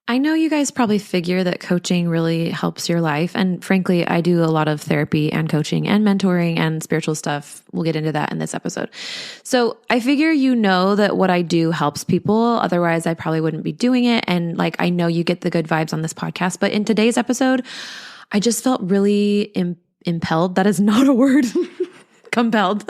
I know you guys probably figure that coaching really helps your life. And frankly, I do a lot of therapy and coaching and mentoring and spiritual stuff. We'll get into that in this episode. So I figure you know that what I do helps people. Otherwise, I probably wouldn't be doing it. And like, I know you get the good vibes on this podcast. But in today's episode, I just felt really impelled. That is not a word. Compelled.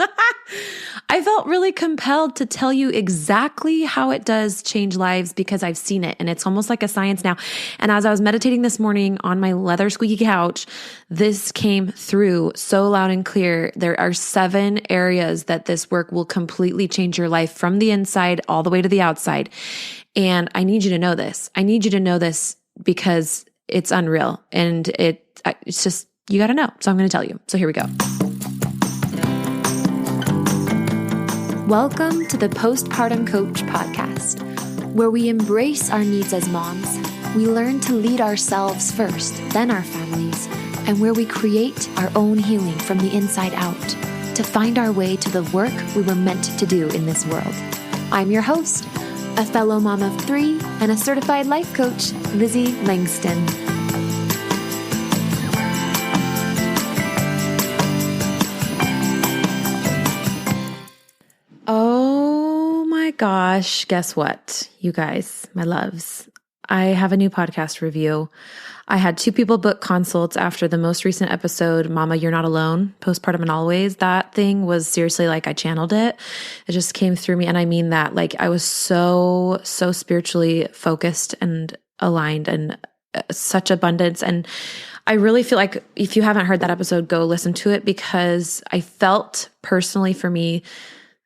I felt really compelled to tell you exactly how it does change lives because I've seen it and it's almost like a science now. And as I was meditating this morning on my leather squeaky couch, this came through so loud and clear. There are 7 areas that this work will completely change your life from the inside all the way to the outside. And I need you to know this. I need you to know this because it's unreal and it's just, you got to know. So I'm going to tell you. So here we go. Welcome to the Postpartum Coach podcast, where we embrace our needs as moms, we learn to lead ourselves first, then our families, and where we create our own healing from the inside out to find our way to the work we were meant to do in this world. I'm your host, a fellow mom of 3 and a certified life coach, Lizzie Langston. Oh my gosh, guess what, you guys, my loves? I have a new podcast review. I had 2 people book consults after the most recent episode, Mama, You're Not Alone, Postpartum and Always. That thing was seriously like I channeled it. It just came through me. And I mean that, like I was so spiritually focused and aligned and such abundance. And I really feel like if you haven't heard that episode, go listen to it because I felt personally for me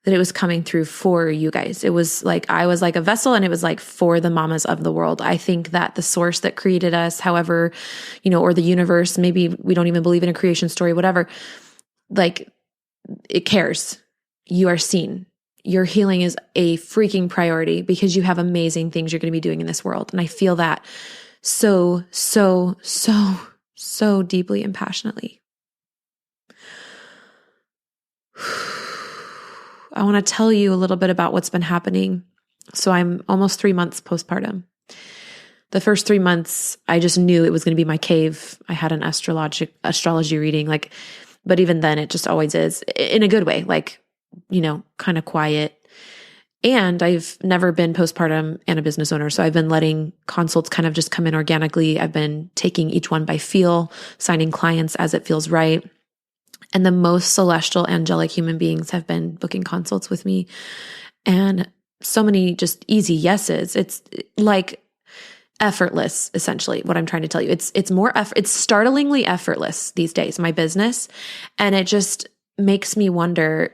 that it was coming through for you guys. It was like, I was like a vessel and it was like for the mamas of the world. I think that the source that created us, however, or the universe, maybe we don't even believe in a creation story, whatever, like it cares. You are seen. Your healing is a freaking priority because you have amazing things you're going to be doing in this world. And I feel that so deeply and passionately. I want to tell you a little bit about what's been happening. So I'm almost 3 months postpartum. The first 3 months, I just knew it was going to be my cave. I had an astrology reading, but even then it just always is in a good way, kind of quiet. And I've never been postpartum and a business owner. So I've been letting consults kind of just come in organically. I've been taking each one by feel, signing clients as it feels right. And the most celestial, angelic human beings have been booking consults with me. And so many just easy yeses. It's like effortless, essentially, what I'm trying to tell you. It's more it's startlingly effortless these days, my business. And it just makes me wonder,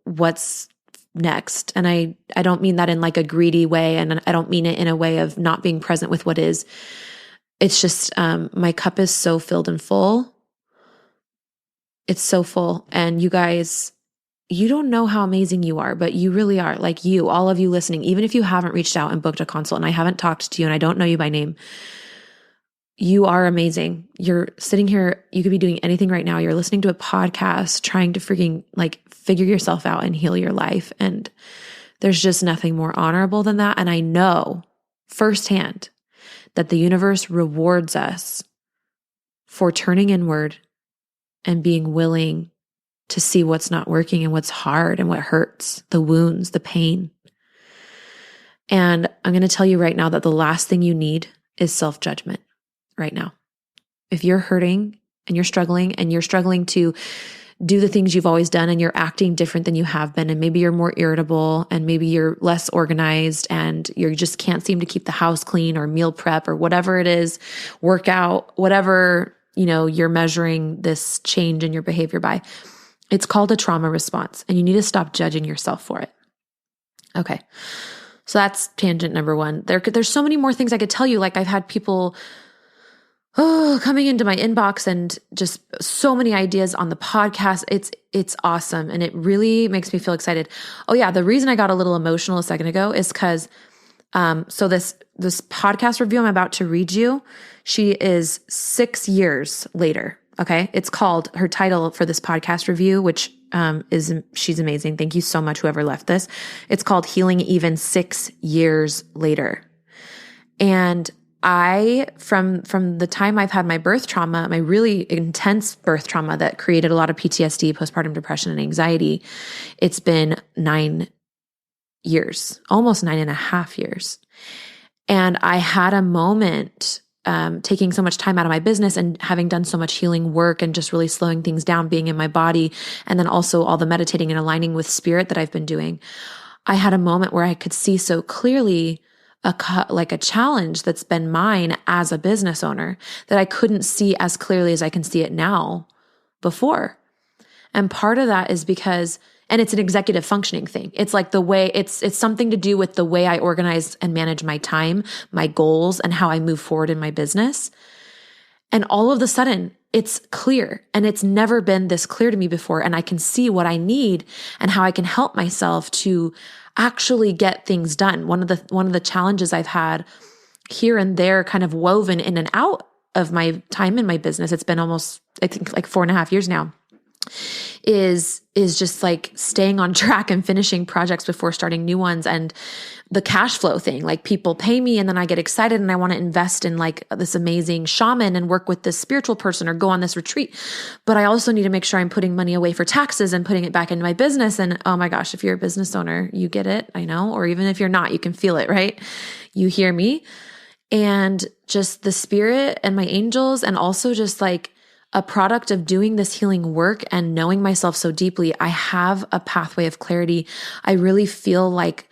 what's next. And I don't mean that in like a greedy way. And I don't mean it in a way of not being present with what is. It's just, my cup is so filled and full. It's so full. And you guys, you don't know how amazing you are, but you really are. Like you, all of you listening, even if you haven't reached out and booked a consult and I haven't talked to you and I don't know you by name, you are amazing. You're sitting here. You could be doing anything right now. You're listening to a podcast, trying to freaking figure yourself out and heal your life. And there's just nothing more honorable than that. And I know firsthand that the universe rewards us for turning inward and being willing to see what's not working and what's hard and what hurts, the wounds, the pain. And I'm going to tell you right now that the last thing you need is self-judgment right now. If you're hurting and you're struggling to do the things you've always done and you're acting different than you have been, and maybe you're more irritable and maybe you're less organized and you just can't seem to keep the house clean or meal prep or whatever it is, workout, whatever you're measuring this change in your behavior by. It's called a trauma response, and you need to stop judging yourself for it. Okay. So that's tangent number 1. There's so many more things I could tell you. Like I've had people coming into my inbox and just so many ideas on the podcast. It's awesome. And it really makes me feel excited. Oh yeah. The reason I got a little emotional a second ago is because, so this podcast review I'm about to read you, she is 6 years later. Okay. It's called, her title for this podcast review, which, she's amazing. Thank you so much, whoever left this. It's called Healing Even 6 Years Later. And from the time I've had my birth trauma, my really intense birth trauma that created a lot of PTSD, postpartum depression, and anxiety, it's been 9 years, almost 9.5 years. And I had a moment, taking so much time out of my business and having done so much healing work and just really slowing things down, being in my body, and then also all the meditating and aligning with spirit that I've been doing. I had a moment where I could see so clearly like a challenge that's been mine as a business owner that I couldn't see as clearly as I can see it now before. And part of that is because, and it's an executive functioning thing. It's like the way it's something to do with the way I organize and manage my time, my goals, and how I move forward in my business. And all of a sudden it's clear, and it's never been this clear to me before. And I can see what I need and how I can help myself to actually get things done. One of the challenges I've had here and there, kind of woven in and out of my time in my business, it's been almost, I think, like 4.5 years now, is just like staying on track and finishing projects before starting new ones. And the cash flow thing, like people pay me and then I get excited and I want to invest in like this amazing shaman and work with this spiritual person or go on this retreat. But I also need to make sure I'm putting money away for taxes and putting it back into my business. And oh my gosh, if you're a business owner, you get it. I know. Or even if you're not, you can feel it, right? You hear me. And just the spirit and my angels, and also just like a product of doing this healing work and knowing myself so deeply, I have a pathway of clarity. I really feel like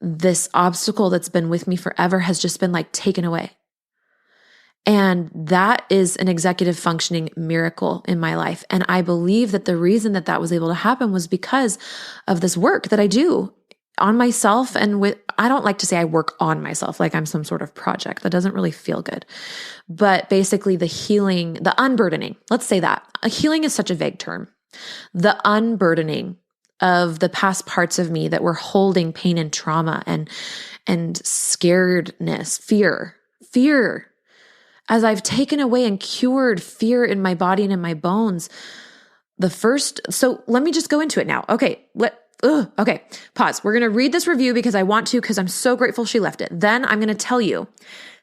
this obstacle that's been with me forever has just been like taken away. And that is an executive functioning miracle in my life. And I believe that the reason that that was able to happen was because of this work that I do on myself. And with, I don't like to say I work on myself like I'm some sort of project. That doesn't really feel good. But basically the healing, the unburdening, let's say that. Healing is such a vague term. The unburdening of the past parts of me that were holding pain and trauma and scaredness, fear. As I've taken away and cured fear in my body and in my bones, so let me just go into it now. Okay, okay, pause. We're going to read this review because I want to, because I'm so grateful she left it. Then I'm going to tell you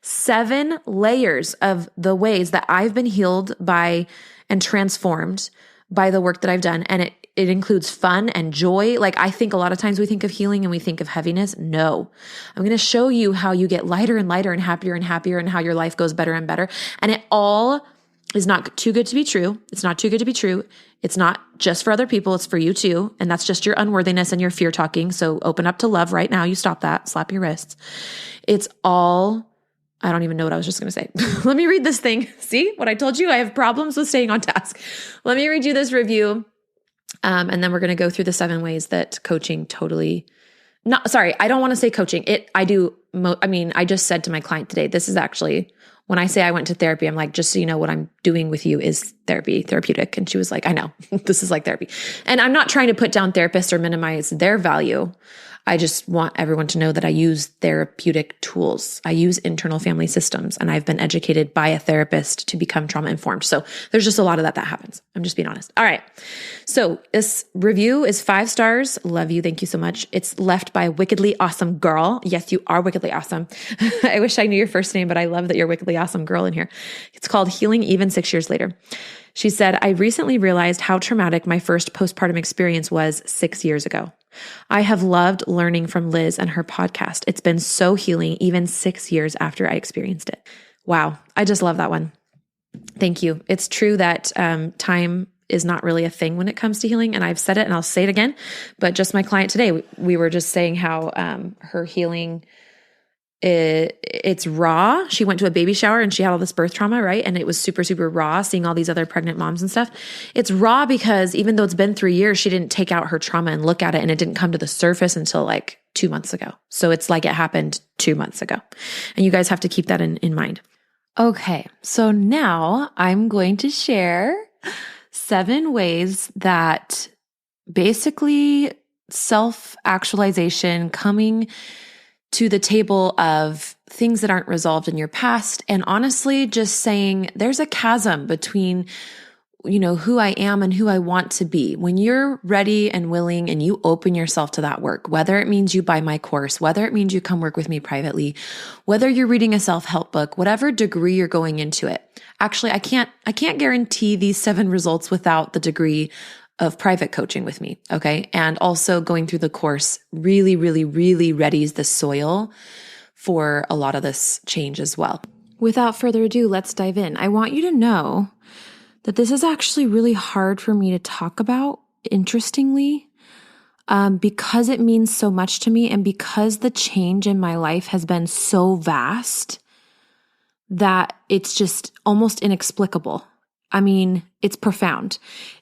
7 layers of the ways that I've been healed by and transformed by the work that I've done. And it includes fun and joy. Like I think a lot of times we think of healing and we think of heaviness. No, I'm going to show you how you get lighter and lighter and happier and how your life goes better and better. And it all is not too good to be true. It's not too good to be true. It's not just for other people. It's for you too. And that's just your unworthiness and your fear talking. So open up to love right now. You stop that. Slap your wrists. It's all, I don't even know what I was just going to say. Let me read this thing. See what I told you? I have problems with staying on task. Let me read you this review. And then we're going to go through the 7 ways that coaching I don't want to say coaching. I just said to my client today, this is actually, when I say I went to therapy, I'm like, just so you know, what I'm doing with you is therapeutic. And she was like, I know, this is like therapy. And I'm not trying to put down therapists or minimize their value. I just want everyone to know that I use therapeutic tools. I use internal family systems, and I've been educated by a therapist to become trauma informed. So there's just a lot of that happens. I'm just being honest. All right. So this review is 5 stars. Love you. Thank you so much. It's left by Wickedly Awesome Girl. Yes, you are wickedly awesome. I wish I knew your first name, but I love that you're Wickedly Awesome Girl in here. It's called Healing Even 6 Years Later. She said, I recently realized how traumatic my first postpartum experience was 6 years ago. I have loved learning from Liz and her podcast. It's been so healing, even 6 years after I experienced it. Wow. I just love that one. Thank you. It's true that time is not really a thing when it comes to healing. And I've said it and I'll say it again, but just my client today, we were just saying how her healing, it's raw. She went to a baby shower and she had all this birth trauma, right? And it was super, super raw, seeing all these other pregnant moms and stuff. It's raw because even though it's been 3 years, she didn't take out her trauma and look at it, and it didn't come to the surface until like 2 months ago. So it's like it happened 2 months ago. And you guys have to keep that in mind. Okay. So now I'm going to share 7 ways that basically self-actualization, coming to the table of things that aren't resolved in your past, and honestly just saying there's a chasm between who I am and who I want to be. When you're ready and willing and you open yourself to that work, whether it means you buy my course, whether it means you come work with me privately, whether you're reading a self-help book, whatever degree you're going into it. Actually, I can't guarantee these 7 results without the degree of private coaching with me. Okay. And also going through the course really, really, really readies the soil for a lot of this change as well. Without further ado, let's dive in. I want you to know that this is actually really hard for me to talk about, interestingly, because it means so much to me and because the change in my life has been so vast that it's just almost inexplicable. I mean, it's profound.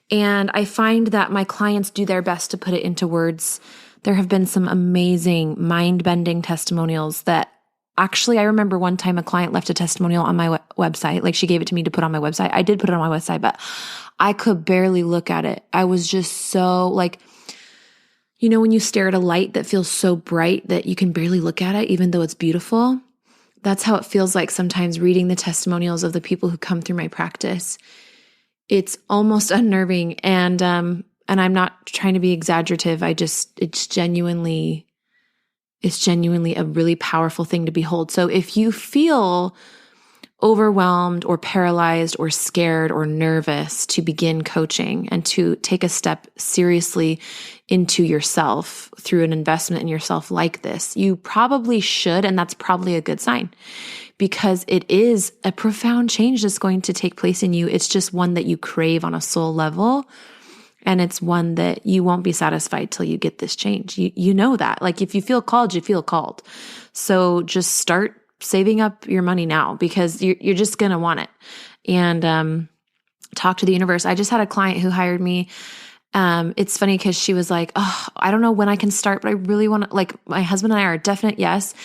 And I find that my clients do their best to put it into words. There have been some amazing mind-bending testimonials that actually, I remember one time a client left a testimonial on my website. Like she gave it to me to put on my website. I did put it on my website, but I could barely look at it. I was just so like, when you stare at a light that feels so bright that you can barely look at it, even though it's beautiful. That's how it feels like sometimes reading the testimonials of the people who come through my practice. It's almost unnerving. And I'm not trying to be exaggerative. It's genuinely a really powerful thing to behold. So if you feel overwhelmed or paralyzed or scared or nervous to begin coaching and to take a step seriously into yourself through an investment in yourself like this, you probably should, and that's probably a good sign because it is a profound change that's going to take place in you. It's just one that you crave on a soul level. And it's one that you won't be satisfied till you get this change. You know that. Like if you feel called, you feel called. So just start saving up your money now because you're just going to want it. And talk to the universe. I just had a client who hired me. It's funny because she was like, oh, I don't know when I can start, but I really want to, like my husband and I are a definite yes.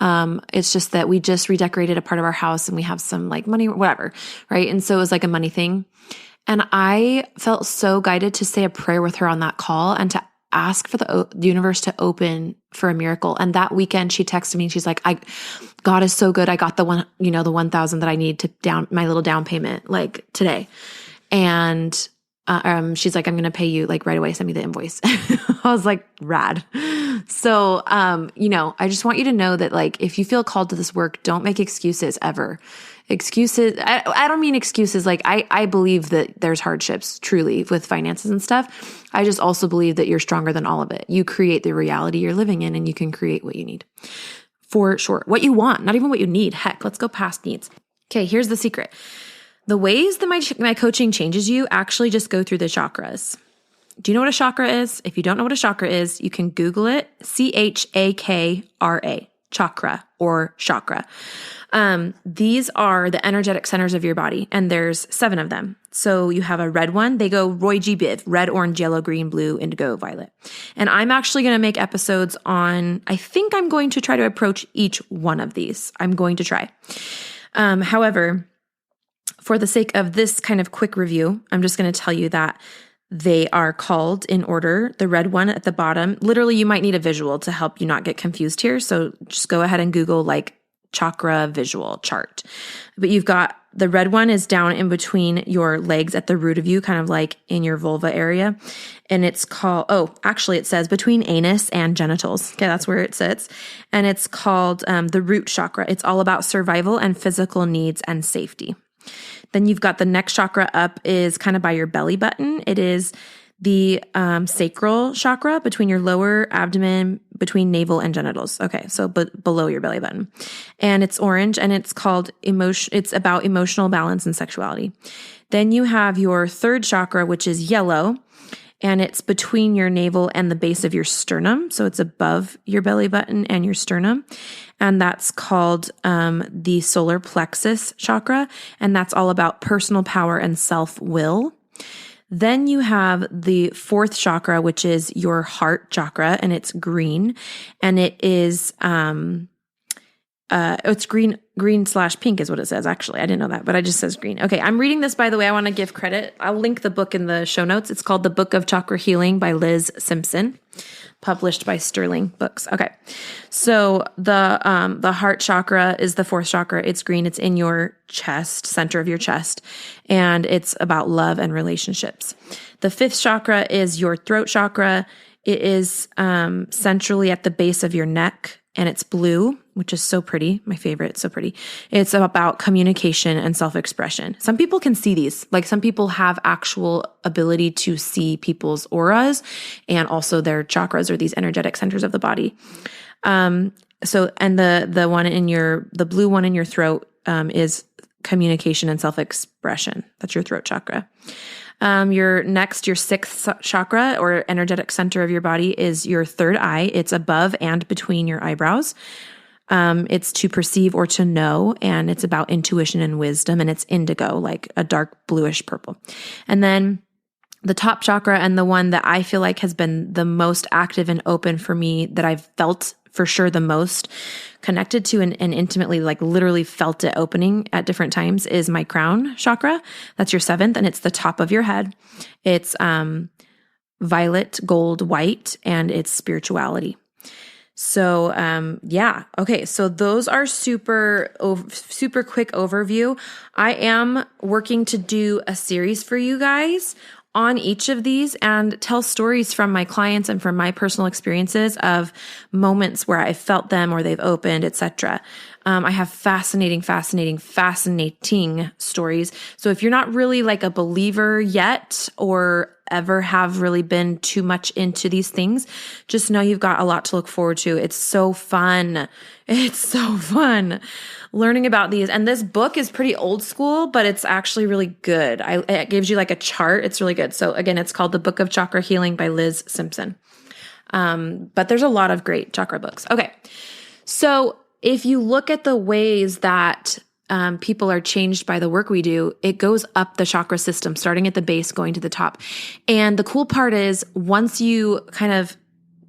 It's just that we just redecorated a part of our house and we have some like money, whatever. Right. And so it was like a money thing. And I felt so guided to say a prayer with her on that call and to ask for the universe to open for a miracle. And that weekend she texted me and she's like, God is so good. I got the 1,000 that I need to my little down payment like today. And she's like, I'm going to pay you like right away. Send me the invoice. I was like, rad. So, I just want you to know that like, if you feel called to this work, don't make excuses ever. Excuses. I don't mean excuses. Like I believe that there's hardships truly with finances and stuff. I just also believe that you're stronger than all of it. You create the reality you're living in and you can create what you need for sure. What you want, not even what you need. Heck, let's go past needs. Okay. Here's the secret. The ways that my coaching changes you actually just go through the chakras. Do you know what a chakra is? If you don't know what a chakra is, you can Google it. CHAKRA, chakra or chakra. These are the energetic centers of your body, and there's 7 of them. So you have a red one. They go Roy G. Biv, red, orange, yellow, green, blue, indigo, violet. And I'm actually going to make episodes on, I think I'm going to try to approach each one of these. I'm going to try. However, for the sake of this kind of quick review, I'm just going to tell you that they are called in order. The red one at the bottom, literally you might need a visual to help you not get confused here. So just go ahead and Google like chakra visual chart. But you've got the red one is down in between your legs at the root of you, kind of like in your vulva area. And it's called, it says between anus and genitals. Okay, that's where it sits. And it's called the root chakra. It's all about survival and physical needs and safety. Then you've got the next chakra up is kind of by your belly button. It is the sacral chakra between your lower abdomen, between navel and genitals. Okay, so below your belly button. And it's orange and it's called it's about emotional balance and sexuality. Then you have your third chakra, which is yellow, and it's between your navel and the base of your sternum. So it's above your belly button and your sternum. And that's called the solar plexus chakra. And that's all about personal power and self-will. Then you have the fourth chakra, which is your heart chakra, and it's green. And it is, it's green/pink is what it says. Actually, I didn't know that, but it just says green. Okay. I'm reading this, by the way. I want to give credit. I'll link the book in the show notes. It's called The Book of Chakra Healing by Liz Simpson. published by Sterling Books. Okay. So the heart chakra is the fourth chakra. It's green. It's in your chest, center of your chest, and it's about love and relationships. The fifth chakra is your throat chakra. It is centrally at the base of your neck, and it's blue, which is so pretty. My favorite. It's so pretty. It's about communication and self-expression. Some people can see these. Like some people have actual ability to see people's auras and also their chakras or these energetic centers of the body. And the one in the blue one in your throat is communication and self-expression. That's your throat chakra. Your sixth chakra or energetic center of your body is your third eye. It's above and between your eyebrows. It's to perceive or to know, and it's about intuition and wisdom, and it's indigo, like a dark bluish purple. And then the top chakra, and the one that I feel like has been the most active and open for me, that I've felt for sure the most connected to and intimately, like literally felt it opening at different times, is my crown chakra. That's your seventh, and it's the top of your head. It's violet, gold, white, and it's spirituality. So, yeah. Okay. So those are super quick overview. I am working to do a series for you guys on each of these and tell stories from my clients and from my personal experiences of moments where I felt them or they've opened, etc. I have fascinating stories. So if you're not really like a believer yet or ever have really been too much into these things, just know you've got a lot to look forward to. It's so fun. It's so fun learning about these. And this book is pretty old school, but it's actually really good. It gives you like a chart. It's really good. So again, it's called The Book of Chakra Healing by Liz Simpson. But there's a lot of great chakra books. Okay. So if you look at the ways that people are changed by the work we do, it goes up the chakra system, starting at the base, going to the top. And the cool part is once you kind of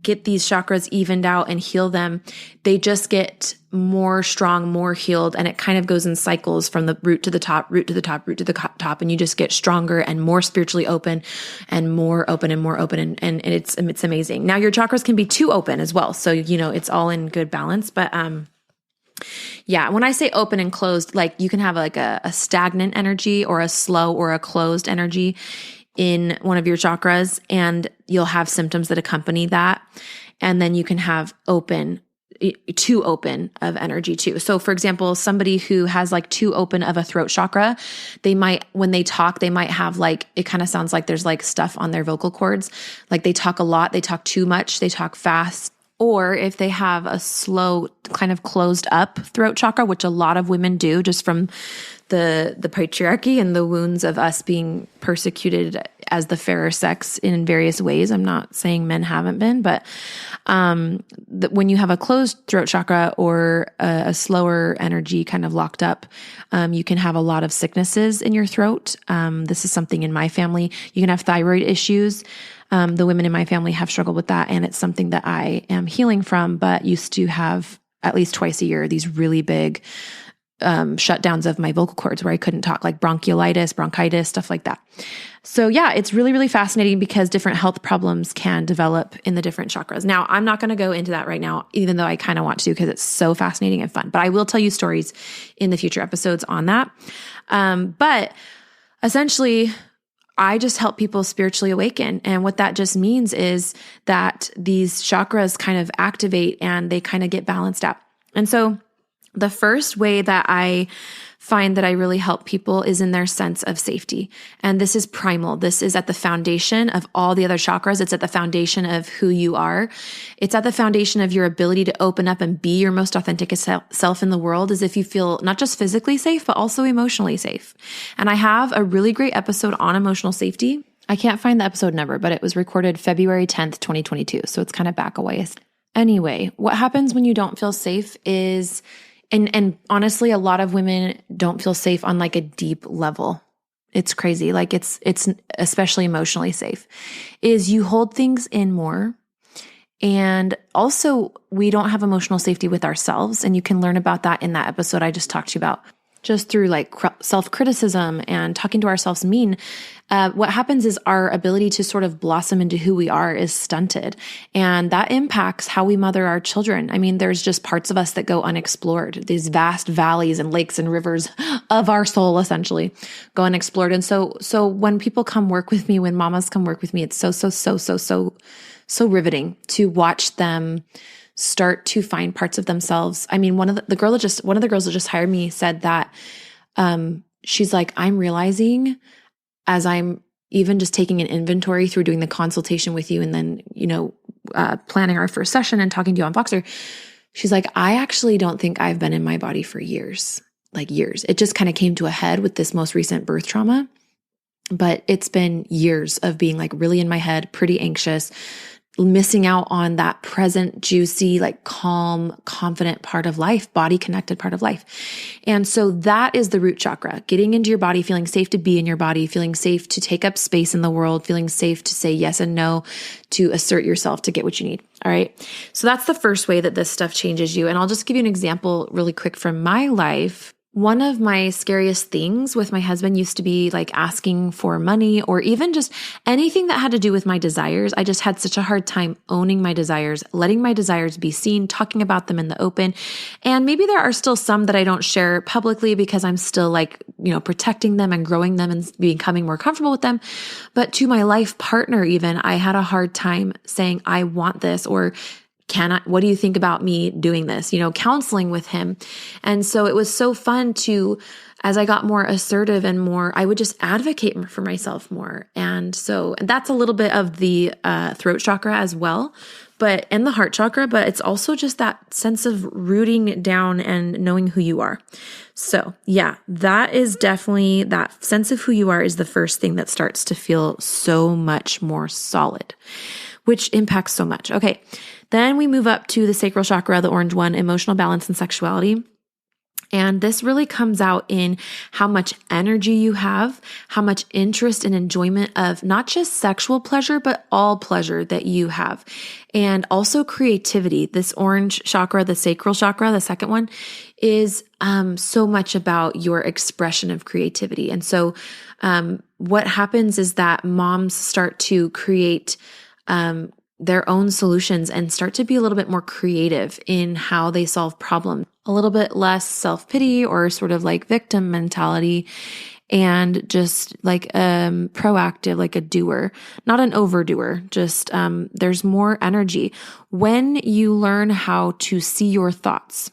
get these chakras evened out and heal them, they just get more strong, more healed. And it kind of goes in cycles from the root to the top, root to the top, root to the top. And you just get stronger and more spiritually open and more open and more open. And it's amazing. Now your chakras can be too open as well. So, it's all in good balance. But, yeah, when I say open and closed, like you can have like a stagnant energy or a slow or a closed energy in one of your chakras, and you'll have symptoms that accompany that. And then you can have too open of energy too. So for example, somebody who has like too open of a throat chakra, they might, when they talk, they might have like, it kind of sounds like there's like stuff on their vocal cords. Like they talk a lot, they talk too much, they talk fast. Or if they have a slow, kind of closed up throat chakra, which a lot of women do just from the patriarchy and the wounds of us being persecuted as the fairer sex in various ways. I'm not saying men haven't been, but when you have a closed throat chakra or a slower energy kind of locked up, you can have a lot of sicknesses in your throat. This is something in my family. You can have thyroid issues. The women in my family have struggled with that, and it's something that I am healing from, but used to have at least twice a year, these really big shutdowns of my vocal cords where I couldn't talk, like bronchiolitis, bronchitis, stuff like that. So yeah, it's really, really fascinating because different health problems can develop in the different chakras. Now, I'm not going to go into that right now, even though I kind of want to because it's so fascinating and fun, but I will tell you stories in the future episodes on that. But essentially, I just help people spiritually awaken. And what that just means is that these chakras kind of activate and they kind of get balanced out. And so the first way that I find that I really help people is in their sense of safety. And this is primal. This is at the foundation of all the other chakras. It's at the foundation of who you are. It's at the foundation of your ability to open up and be your most authentic self in the world, as if you feel not just physically safe, but also emotionally safe. And I have a really great episode on emotional safety. I can't find the episode number, but it was recorded February 10th, 2022. So it's kind of back a ways. Anyway, what happens when you don't feel safe is, and honestly, a lot of women don't feel safe on like a deep level. It's crazy. Like it's especially emotionally safe, is you hold things in more. And also we don't have emotional safety with ourselves. And you can learn about that in that episode I just talked to you about. just through like self-criticism and talking to ourselves mean, what happens is our ability to sort of blossom into who we are is stunted. And that impacts how we mother our children. I mean, there's just parts of us that go unexplored. These vast valleys and lakes and rivers of our soul essentially go unexplored. And so when people come work with me, when mamas come work with me, it's so riveting to watch them start to find parts of themselves. I mean, one of the girls that just hired me said that, she's like, I'm realizing as I'm even just taking an inventory through doing the consultation with you and then, planning our first session and talking to you on Voxer, she's like, I actually don't think I've been in my body for years, like years. It just kind of came to a head with this most recent birth trauma, but it's been years of being like really in my head, pretty anxious, missing out on that present, juicy, like calm, confident part of life, body connected part of life. And so that is the root chakra, getting into your body, feeling safe to be in your body, feeling safe to take up space in the world, feeling safe to say yes and no, to assert yourself, to get what you need. All right. So that's the first way that this stuff changes you. And I'll just give you an example really quick from my life. One of my scariest things with my husband used to be like asking for money or even just anything that had to do with my desires. I just had such a hard time owning my desires, letting my desires be seen, talking about them in the open. And maybe there are still some that I don't share publicly because I'm still like, protecting them and growing them and becoming more comfortable with them. But to my life partner, even, I had a hard time saying, I want this, or what do you think about me doing this? Counseling with him. And so it was so fun to, as I got more assertive and more, I would just advocate for myself more. And that's a little bit of the throat chakra as well, and the heart chakra, but it's also just that sense of rooting down and knowing who you are. So yeah, that is definitely, that sense of who you are is the first thing that starts to feel so much more solid, which impacts so much. Okay. Then we move up to the sacral chakra, the orange one, emotional balance and sexuality. And this really comes out in how much energy you have, how much interest and enjoyment of not just sexual pleasure, but all pleasure that you have. And also creativity. This orange chakra, the sacral chakra, the second one, is so much about your expression of creativity. And so what happens is that moms start to create their own solutions and start to be a little bit more creative in how they solve problems, a little bit less self-pity or sort of like victim mentality, and just like proactive, like a doer, not an overdoer. Just there's more energy when you learn how to see your thoughts,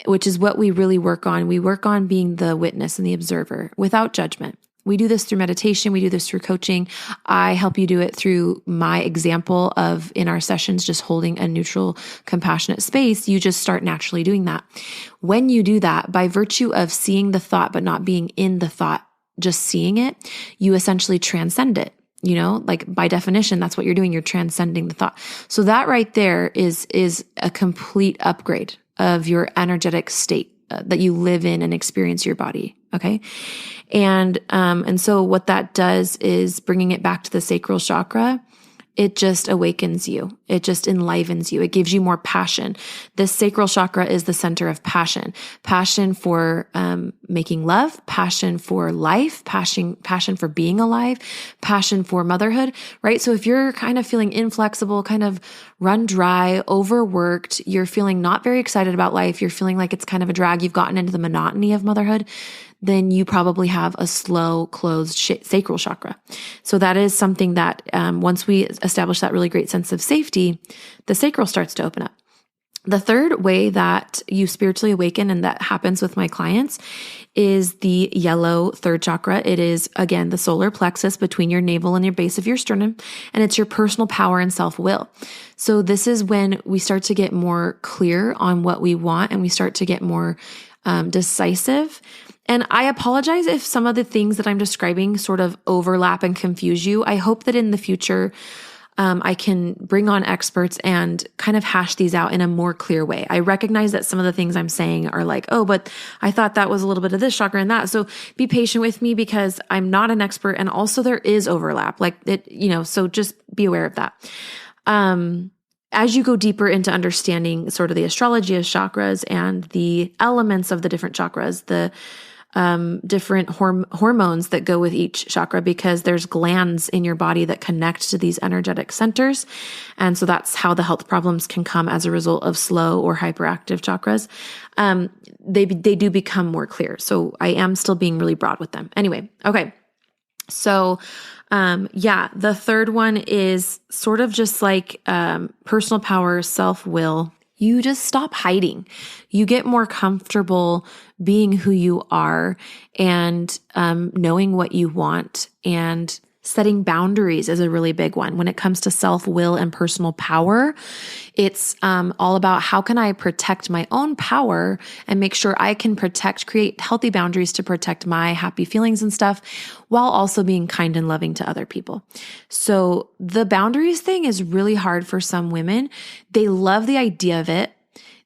which is what we really work on. We work on being the witness and the observer without judgment. We do this through meditation. We do this through coaching. I help you do it through my example of, in our sessions, just holding a neutral, compassionate space. You just start naturally doing that. When you do that, by virtue of seeing the thought, but not being in the thought, just seeing it, you essentially transcend it. Like by definition, that's what you're doing. You're transcending the thought. So that right there is a complete upgrade of your energetic state that you live in and experience your body. Okay. And so what that does is, bringing it back to the sacral chakra, it just awakens you. It just enlivens you. It gives you more passion. This sacral chakra is the center of passion for making love, passion for life, passion for being alive, passion for motherhood, right? So if you're kind of feeling inflexible, kind of run dry, overworked, you're feeling not very excited about life, you're feeling like it's kind of a drag, you've gotten into the monotony of motherhood, then you probably have a slow, closed sacral chakra. So that is something that once we establish that really great sense of safety, the sacral starts to open up. The third way that you spiritually awaken, and that happens with my clients, is the yellow third chakra. It is, again, the solar plexus between your navel and your base of your sternum, and it's your personal power and self-will. So this is when we start to get more clear on what we want, and we start to get more decisive. And I apologize if some of the things that I'm describing sort of overlap and confuse you. I hope that in the future, I can bring on experts and kind of hash these out in a more clear way. I recognize that some of the things I'm saying are like, oh, but I thought that was a little bit of this chakra and that. So be patient with me because I'm not an expert. And also there is overlap, so just be aware of that. as you go deeper into understanding sort of the astrology of chakras and the elements of the different chakras, the different hormones that go with each chakra, because there's glands in your body that connect to these energetic centers. And so that's how the health problems can come as a result of slow or hyperactive chakras. They do become more clear. So I am still being really broad with them. Anyway, okay. So, the third one is sort of just like, personal power, self-will. You just stop hiding. You get more comfortable being who you are and, knowing what you want, and setting boundaries is a really big one. When it comes to self-will and personal power, it's all about how can I protect my own power and make sure I can create healthy boundaries to protect my happy feelings and stuff, while also being kind and loving to other people. So the boundaries thing is really hard for some women. They love the idea of it.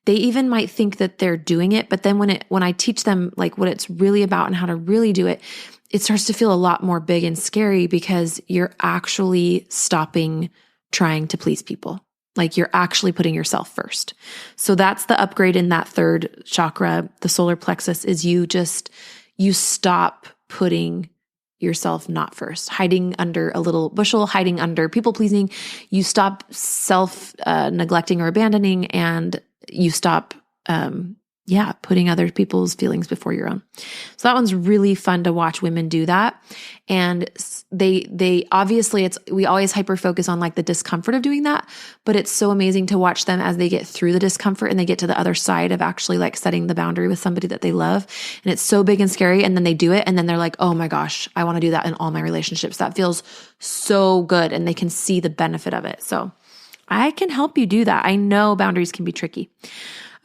They even might think that they're doing it, but then when I teach them like what it's really about and how to really do it, it starts to feel a lot more big and scary, because you're actually stopping trying to please people. Like you're actually putting yourself first. So that's the upgrade in that third chakra, the solar plexus, is you stop putting yourself not first, hiding under a little bushel, hiding under people pleasing. You stop neglecting or abandoning, and you stop, putting other people's feelings before your own. So that one's really fun to watch women do that. And they obviously we always hyper focus on like the discomfort of doing that, but it's so amazing to watch them as they get through the discomfort and they get to the other side of actually like setting the boundary with somebody that they love. And it's so big and scary. And then they do it. And then they're like, oh my gosh, I want to do that in all my relationships. That feels so good. And they can see the benefit of it. So I can help you do that. I know boundaries can be tricky.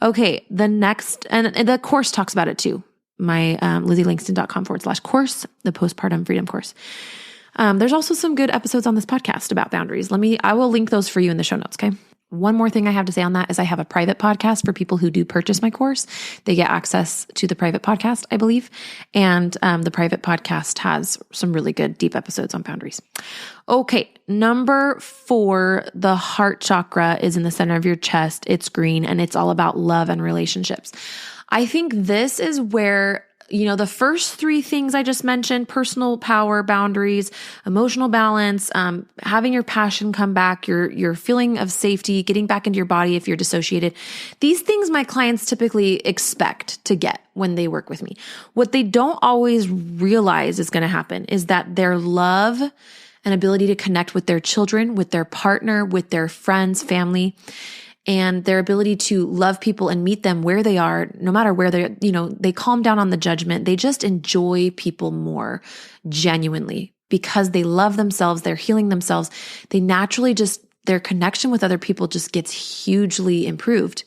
Okay, the next, and the course talks about it too. My LizzieLangston.com/course, the Postpartum Freedom course. There's also some good episodes on this podcast about boundaries. I will link those for you in the show notes, okay? One more thing I have to say on that is I have a private podcast for people who do purchase my course. They get access to the private podcast, I believe. And the private podcast has some really good deep episodes on boundaries. Okay, number 4, the heart chakra is in the center of your chest. It's green and it's all about love and relationships. I think this is where the first 3 things I just mentioned, personal power, boundaries, emotional balance, having your passion come back, your feeling of safety, getting back into your body if you're dissociated. These things my clients typically expect to get when they work with me. What they don't always realize is going to happen is that their love and ability to connect with their children, with their partner, with their friends, family, and their ability to love people and meet them where they are, no matter where they're, they calm down on the judgment. They just enjoy people more genuinely because they love themselves. They're healing themselves. They naturally their connection with other people just gets hugely improved.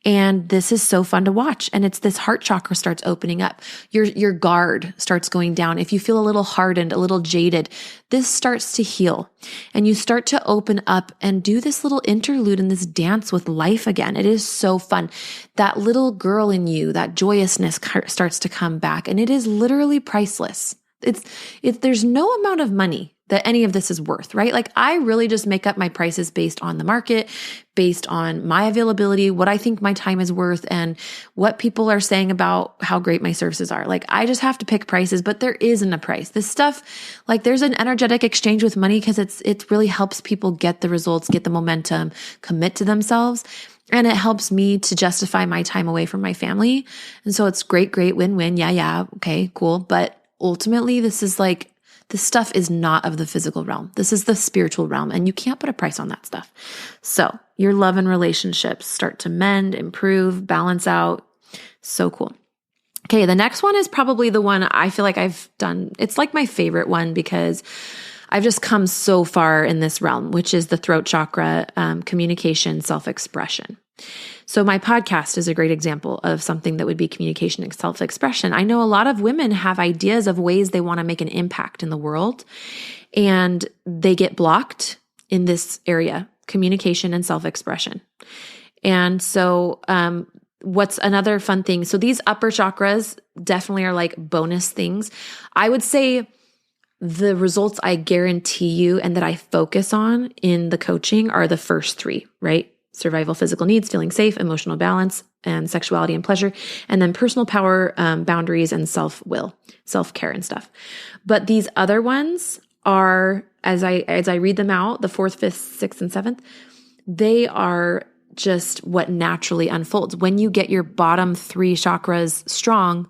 And this is so fun to watch. And it's this heart chakra starts opening up. Your guard starts going down. If you feel a little hardened, a little jaded, this starts to heal. And you start to open up and do this little interlude and this dance with life again. It is so fun. That little girl in you, that joyousness starts to come back. And it is literally priceless. There's no amount of money that any of this is worth, right? Like I really just make up my prices based on the market, based on my availability, what I think my time is worth, and what people are saying about how great my services are. Like I just have to pick prices, but there isn't a price. This stuff, like there's an energetic exchange with money because it really helps people get the results, get the momentum, commit to themselves. And it helps me to justify my time away from my family. And so it's great win-win. Yeah. Okay, cool. But ultimately this stuff is not of the physical realm. This is the spiritual realm, and you can't put a price on that stuff. So your love and relationships start to mend, improve, balance out. So cool. Okay, the next one is probably the one I feel like I've done. It's like my favorite one because I've just come so far in this realm, which is the throat chakra, communication, self-expression. So my podcast is a great example of something that would be communication and self-expression. I know a lot of women have ideas of ways they want to make an impact in the world, and they get blocked in this area, communication and self-expression. And so what's another fun thing? So these upper chakras definitely are like bonus things. I would say the results I guarantee you and that I focus on in the coaching are the first three, right? Survival, physical needs, feeling safe, emotional balance, and sexuality and pleasure, and then personal power, boundaries, and self-will, self-care and stuff. But these other ones are, as I read them out, the fourth, fifth, sixth, and seventh, they are just what naturally unfolds. When you get your bottom three chakras strong,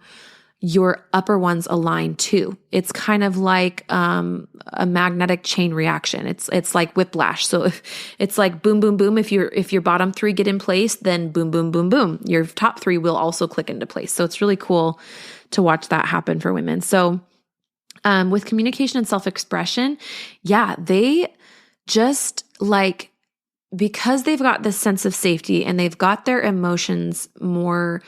your upper ones align too. It's kind of like a magnetic chain reaction. It's like whiplash. So if it's like boom, boom, boom. If your bottom three get in place, then boom, boom, boom, boom. Your top three will also click into place. So it's really cool to watch that happen for women. So with communication and self-expression, yeah, they just like, because they've got this sense of safety and they've got their emotions more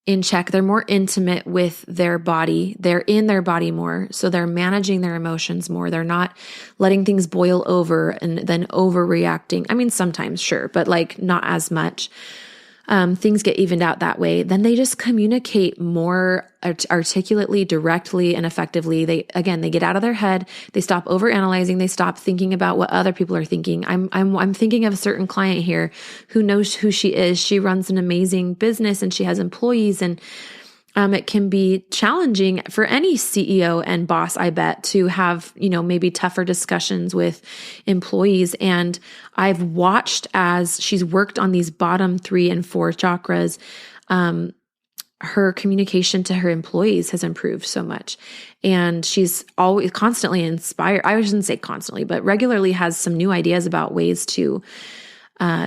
in check, they're more intimate with their body. They're in their body more. So they're managing their emotions more. They're not letting things boil over and then overreacting. I mean, sometimes, sure, but like not as much. Things get evened out that way. Then they just communicate more articulately, directly, and effectively. They get out of their head. They stop overanalyzing. They stop thinking about what other people are thinking. I'm thinking of a certain client here who knows who she is. She runs an amazing business and she has employees, and it can be challenging for any CEO and boss, I bet, to have, maybe tougher discussions with employees. And I've watched as she's worked on these bottom 3 and 4 chakras, her communication to her employees has improved so much. And she's always constantly inspired. I shouldn't say constantly, but regularly has some new ideas about ways to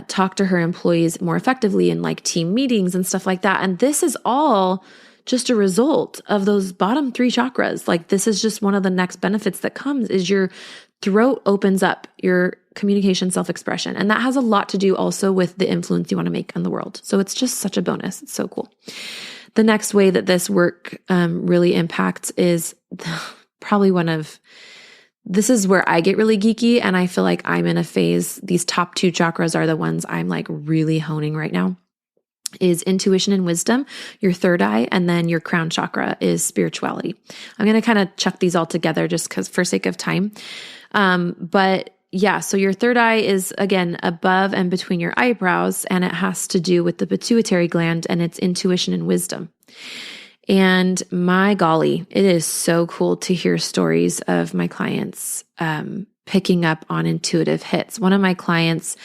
talk to her employees more effectively in like team meetings and stuff like that. And this is all just a result of those bottom 3 chakras. Like this is just one of the next benefits that comes is your throat opens up, your communication, self-expression. And that has a lot to do also with the influence you want to make on the world. So it's just such a bonus. It's so cool. The next way that this work really impacts is probably this is where I get really geeky, and I feel like I'm in a phase. These top 2 chakras are the ones I'm like really honing right now. Is intuition and wisdom, your third eye, and then your crown chakra is spirituality. I'm going to kind of chuck these all together just because for sake of time. But yeah, so your third eye is again above and between your eyebrows, and it has to do with the pituitary gland, and it's intuition and wisdom. And my golly, it is so cool to hear stories of my clients picking up on intuitive hits. One of my clients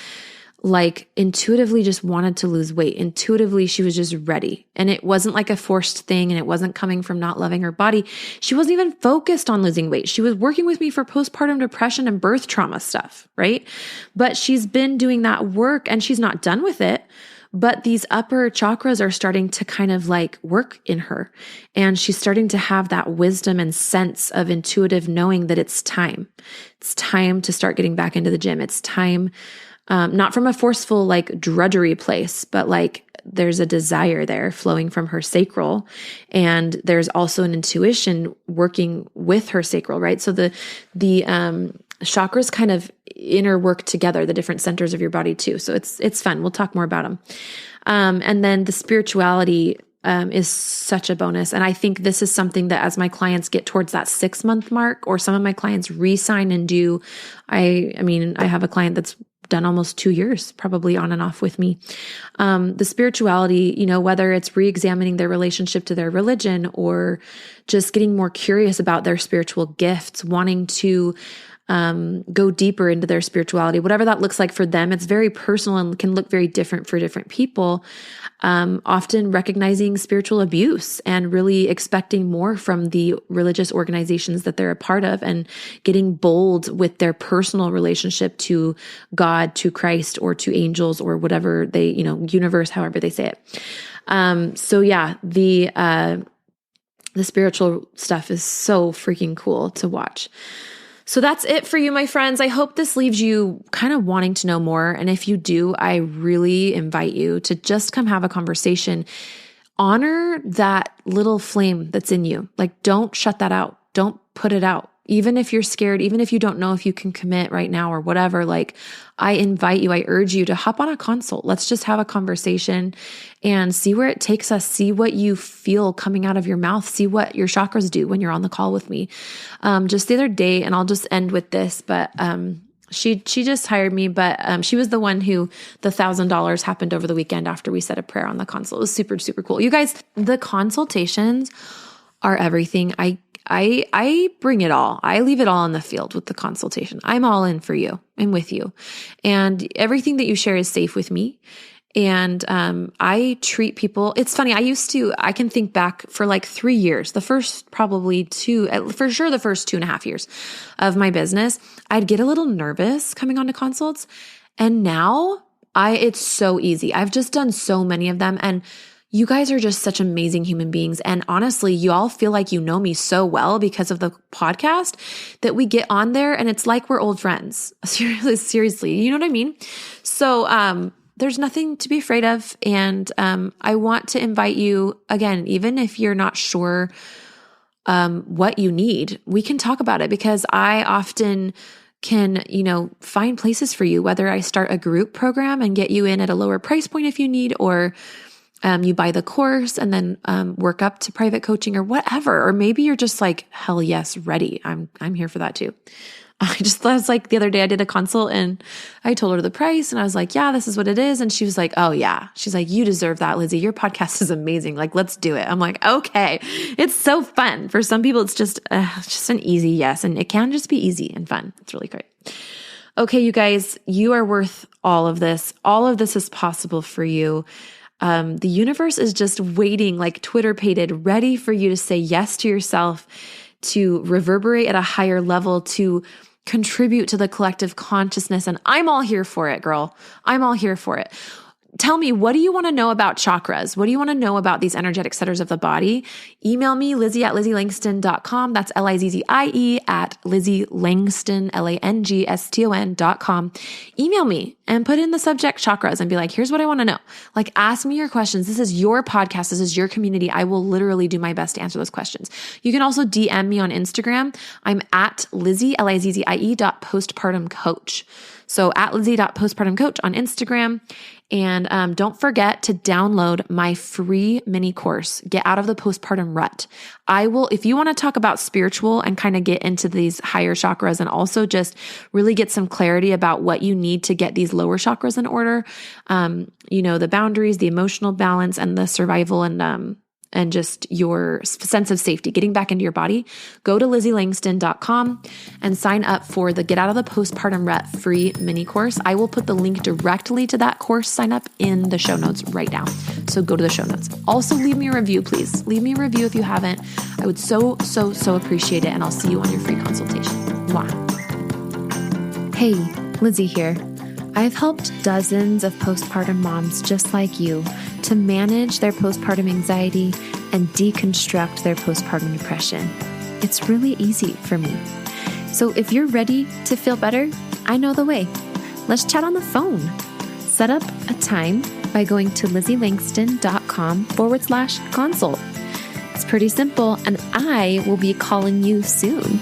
like intuitively just wanted to lose weight. Intuitively, she was just ready. And it wasn't like a forced thing, and it wasn't coming from not loving her body. She wasn't even focused on losing weight. She was working with me for postpartum depression and birth trauma stuff, right? But she's been doing that work and she's not done with it. But these upper chakras are starting to kind of like work in her. And she's starting to have that wisdom and sense of intuitive knowing that it's time. It's time to start getting back into the gym. It's time, not from a forceful like drudgery place, but like there's a desire there flowing from her sacral. And there's also an intuition working with her sacral, right? So the chakras kind of inner work together, the different centers of your body too. So it's fun. We'll talk more about them. And then the spirituality is such a bonus. And I think this is something that as my clients get towards that 6-month mark, or some of my clients re-sign and do, I have a client that's done almost 2 years, probably on and off with me. The spirituality, whether it's re-examining their relationship to their religion or just getting more curious about their spiritual gifts, wanting to go deeper into their spirituality, whatever that looks like for them. It's very personal and can look very different for different people. Often recognizing spiritual abuse and really expecting more from the religious organizations that they're a part of, and getting bold with their personal relationship to God, to Christ, or to angels, or whatever they, universe, however they say it. So yeah, the spiritual stuff is so freaking cool to watch. So that's it for you, my friends. I hope this leaves you kind of wanting to know more. And if you do, I really invite you to just come have a conversation. Honor that little flame that's in you. Like, don't shut that out. Don't put it out. Even if you're scared, even if you don't know if you can commit right now or whatever, like I invite you, I urge you to hop on a consult. Let's just have a conversation and see where it takes us. See what you feel coming out of your mouth. See what your chakras do when you're on the call with me. Just the other day, and I'll just end with this, but she just hired me, but she was the one who the $1,000 happened over the weekend after we said a prayer on the consult. It was super, super cool. You guys, the consultations are everything. I bring it all. I leave it all in the field with the consultation. I'm all in for you. I'm with you. And everything that you share is safe with me. And I treat people, it's funny, I can think back for like 3 years, the first probably for sure the first 2.5 years of my business, I'd get a little nervous coming on to consults. And now it's so easy. I've just done so many of them, and you guys are just such amazing human beings. And honestly, you all feel like you know me so well because of the podcast that we get on there and it's like we're old friends. Seriously, you know what I mean? So there's nothing to be afraid of. And I want to invite you, again, even if you're not sure what you need, we can talk about it, because I often can, find places for you, whether I start a group program and get you in at a lower price point if you need, or you buy the course and then work up to private coaching or whatever. Or maybe you're just like, hell yes, ready. I'm here for that too. I was like, the other day I did a consult and I told her the price and I was like, yeah, this is what it is. And she was like, oh yeah. She's like, you deserve that, Lizzie. Your podcast is amazing. Like, let's do it. I'm like, okay. It's so fun. For some people, it's just an easy yes. And it can just be easy and fun. It's really great. Okay, you guys, you are worth all of this. All of this is possible for you. The universe is just waiting, like Twitter-pated, ready for you to say yes to yourself, to reverberate at a higher level, to contribute to the collective consciousness. And I'm all here for it, girl. I'm all here for it. Tell me, what do you want to know about chakras? What do you want to know about these energetic centers of the body? Email me, Lizzie@LizzieLangston.com. That's Lizzie at LizzieLangston, LANGSTON.com. Email me and put in the subject chakras and be like, here's what I want to know. Like, ask me your questions. This is your podcast. This is your community. I will literally do my best to answer those questions. You can also DM me on Instagram. I'm at Lizzie, LIZZIE.postpartum coach. So at Lizzie.postpartumcoach on Instagram. And don't forget to download my free mini course, Get Out of the Postpartum Rut. If you want to talk about spiritual and kind of get into these higher chakras and also just really get some clarity about what you need to get these lower chakras in order, the boundaries, the emotional balance, and the survival and just your sense of safety, getting back into your body, go to LizzieLangston.com and sign up for the Get Out of the Postpartum Rut free mini course. I will put the link directly to that course sign up in the show notes right now. So go to the show notes. Also, leave me a review, please. Leave me a review if you haven't. I would so appreciate it. And I'll see you on your free consultation. Mwah. Hey, Lizzie here. I've helped dozens of postpartum moms just like you to manage their postpartum anxiety and deconstruct their postpartum depression. It's really easy for me. So if you're ready to feel better, I know the way. Let's chat on the phone. Set up a time by going to LizzieLangston.com/consult. It's pretty simple, and I will be calling you soon.